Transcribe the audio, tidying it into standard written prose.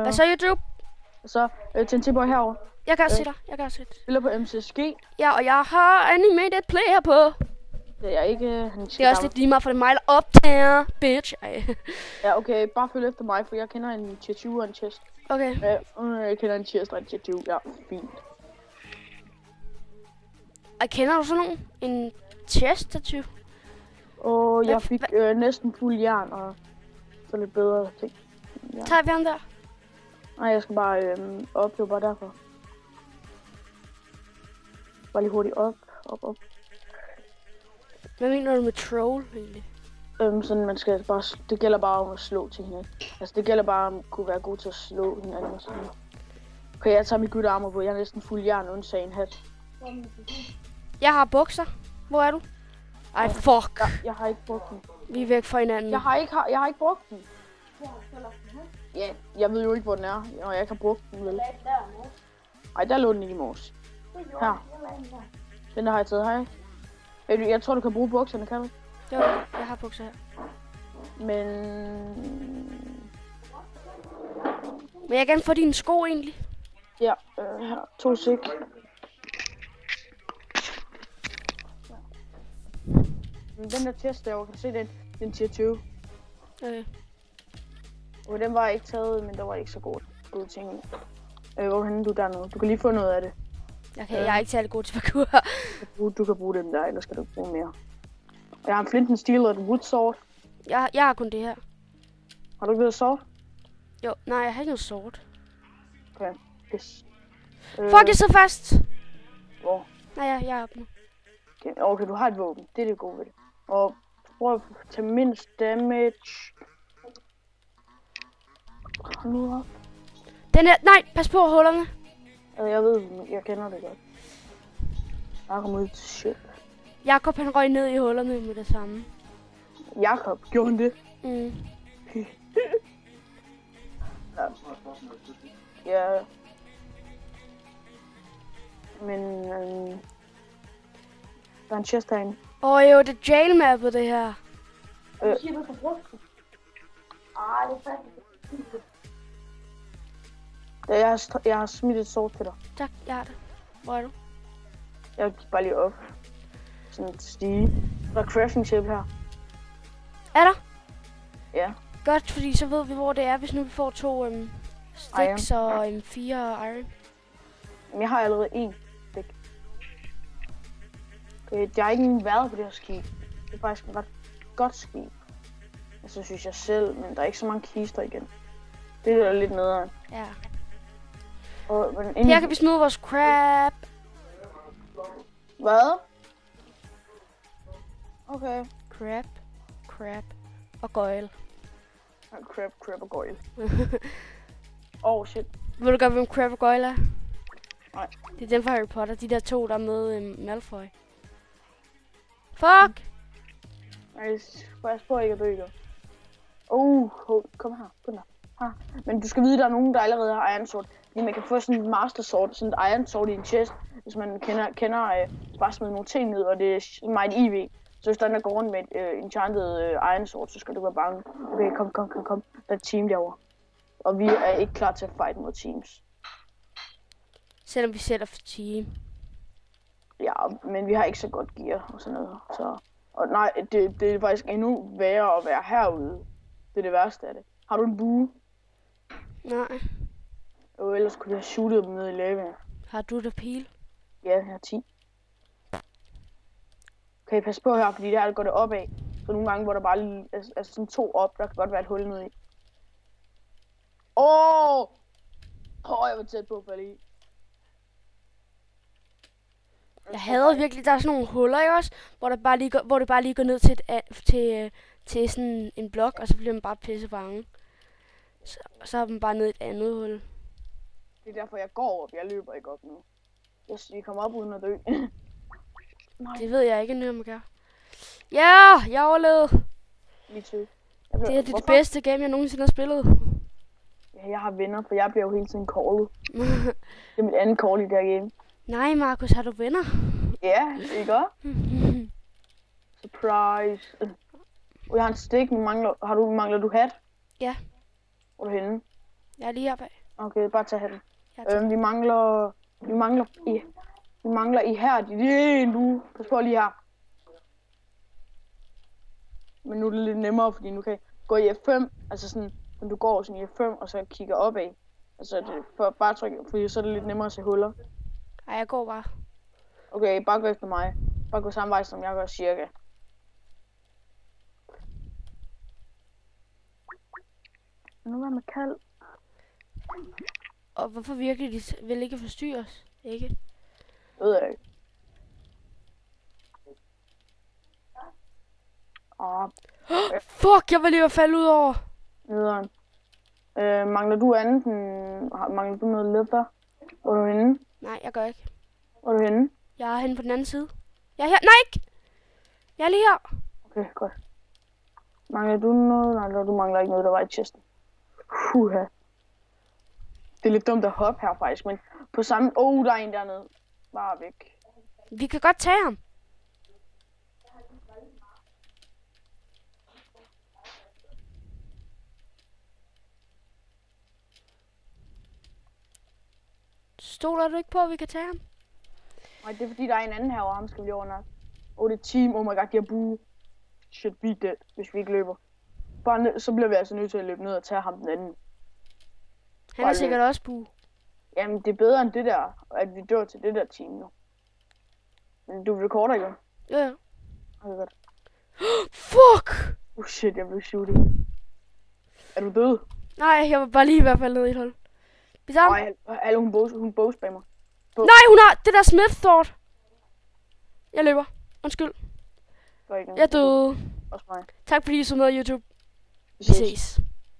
Hvad så, YouTube? Så TNT-boy herovre. Jeg kan se dig. Jeg kan se dig. Spiller på MCSG. Ja, og jeg har animated player på. Det er ikke... Det er også lidt lige meget, for det er mig, der optager, bitch. Ej. Ja, okay. Bare følg efter mig, for jeg kender en tier 20 og en chest. Okay. Jeg kender en chest og en tier 20. Ja, fint. Og kender du sådan nogen? En chest-stativ? Og jeg fik næsten fuld jern og så lidt bedre ting. Ja. Tager vi ham der? Nej, jeg skal bare op. Det var bare derfor. Bare lige hurtigt op. Hvad mener du med troll, egentlig? Sådan man skal bare... Det gælder bare om at slå til hinanden. Altså, det gælder bare om at kunne være god til at slå hinanden og sådan noget. Okay, jeg tager mit good armor på. Jeg er næsten fuld jern, undtagen hat. Jeg har bukser. Hvor er du? Ej, fuck. Jeg har ikke brugt den. Vi er væk fra hinanden. Jeg har ikke brugt den. Ja, jeg ved jo ikke, hvor den er, og jeg ikke har brugt den, vel? Ej, der lå den ikke i morges. Her. Den der har jeg taget, hej. Jeg tror, du kan bruge bukserne, kan du? Jo, jeg har bukser her. Men jeg kan gerne få dine sko, egentlig. Ja, her. 2 sek. Den der test derovre, kan du se den tier 20? Okay. Og den var ikke taget, men der var ikke så gode ting. Hvor henne du dernede? Du kan lige få noget af det. Okay, jeg er ikke særlig god til parkour. Du kan bruge dem der, ellers skal du ikke bruge mere. Og jeg har en flint, en steel og et wood sword. Jeg har kun det her. Har du ikke noget sword? Jo, nej, jeg har ikke noget sword. Okay, yes. Fuck, jeg sidder fast! Hvor? Nej, jeg er oppe nu. Okay, du har et våben. Det er det gode ved det. Og prøv at tage mindst damage. Kom nu op. Den her, nej, pas på hullerne. Jeg ved, jeg kender det godt. Jeg kommer ud til shit. Jakob, han røg ned i hullerne med det samme. Jakob, gjorde han det? Mm. Ja. Men der er en chest herinde. Jo, det er jailmappet, det her. Siger du kan bruge den? Ej, det er fandme. Jeg har smidt et sort til dig. Tak, jeg har det. Hvor er du? Jeg gik bare lige op. Sådan en stige. Der er crafting table her. Er der? Ja. Godt, fordi så ved vi, hvor det er, hvis nu vi får 2 sticks og 4 iron. Men jeg har allerede 1 stick. Okay, jeg har ikke engang været på det her skib. Det er faktisk et ret godt skib. Så synes jeg selv, men der er ikke så mange kister igen. Det er lidt nederen. Ja. Men Her kan vi smide vores crab. Hvad? Okay. Crab og gøjl. Crab og gøjl. Shit. Ved du godt, hvem crab og gøjl er? Nej. Det er dem fra Harry Potter. De der 2, der er med Malfoy. Fuck! Pas på ikke at dø, du. Kom her. Kom her. Men du skal vide, at der er nogen, der allerede har iron sword. Fordi man kan få sådan en master sword, sådan et iron sword i en chest, hvis man kender bare smide nogle ting ned, og det er meget IV. Så hvis der er der går rundt med et enchanted iron sword, så skal du være bange. Okay, kom. Der er et team derovre. Og vi er ikke klar til at fight mod teams. Selvom vi sætter for team. Ja, men vi har ikke så godt gear og sådan noget. Så. Og nej, det er faktisk endnu værre at være herude. Det er det værste af det. Har du en bue? Nej. Ellers kunne vi have shootet dem ned i lavaen. Har du der pil? Ja, jeg har 10. Okay, pas på her, fordi der går det opad. Så nogle gange, hvor der bare lige altså sådan 2 op, der kan godt være et hul nede i. Jeg var tæt på at falde i. Jeg hader virkelig, der er sådan nogle huller, ikke også? Hvor det bare lige går ned til sådan en blok, og så bliver man bare pisse bange. Så er man bare ned i et andet hul. Det er derfor, jeg går op. Jeg løber ikke op nu. Jeg kommer op uden at dø. Det ved jeg ikke endnu, om jeg gør. Ja, jeg overlevede. Me too. Det er det bedste game, jeg nogensinde har spillet. Ja, jeg har venner, for jeg bliver jo hele tiden callet. Det er mit andet call i det her game. Nej, Markus, har du venner? Ja, ikke også? Surprise. Jeg har en stik, mangler du hat? Ja. Hvor er du henne? Jeg er lige her bag. Okay, bare tag hatten. Jeg er Vi mangler i her. Det er nu. Pas på lige her. Men nu er det lidt nemmere, fordi nu kan jeg gå i F5. Altså sådan, når du går sådan i F5, og så kigger opad. Altså det for bare trykke, fordi så er det lidt nemmere at se huller. Ej, jeg går bare. Okay, bare gå efter mig. Bare gå samme vej, som jeg gør cirka. Nu er med kald. Og hvorfor virkelig de vil ikke forstyrre os? Ikke? Det ved jeg ikke. Fuck, jeg var lige ved at falde ud over. Nederen. Mangler du andet end... Mangler du noget leather? Hvor er du henne? Nej, jeg gør ikke. Hvor er du henne? Jeg er henne på den anden side. Jeg er her. Nej, ikke! Jeg er lige her. Okay, godt. Mangler du noget? Nej, du mangler ikke noget, der var i chesten. Puha. Det er lidt dumt at hoppe her faktisk, men på samme... der er en dernede. Bare væk. Vi kan godt tage ham. Stoler du ikke på, at vi kan tage ham? Nej, det er fordi, der er en anden her, og ham skal vi over nok. Det er team. Oh my god, de har bue. Shit, we dead, hvis vi ikke løber. Så bliver vi altså nødt til at løbe ned og tage ham den anden. Han er sikkert også bue. Jamen, det er bedre end det der, at vi dør til det der team nu. Men du recorder ikke? Ja. Okay, godt. Fuck! Shit, jeg blev shootet. Er du død? Nej, jeg var bare lige i hvert fald nede i et hul. Vi tager ham. Nej, hun bogspammer. Nej, hun har det der Smith Sword. Jeg løber. Undskyld. Jeg døde. Også mig. Tak fordi I så med YouTube. Vi Vi ses.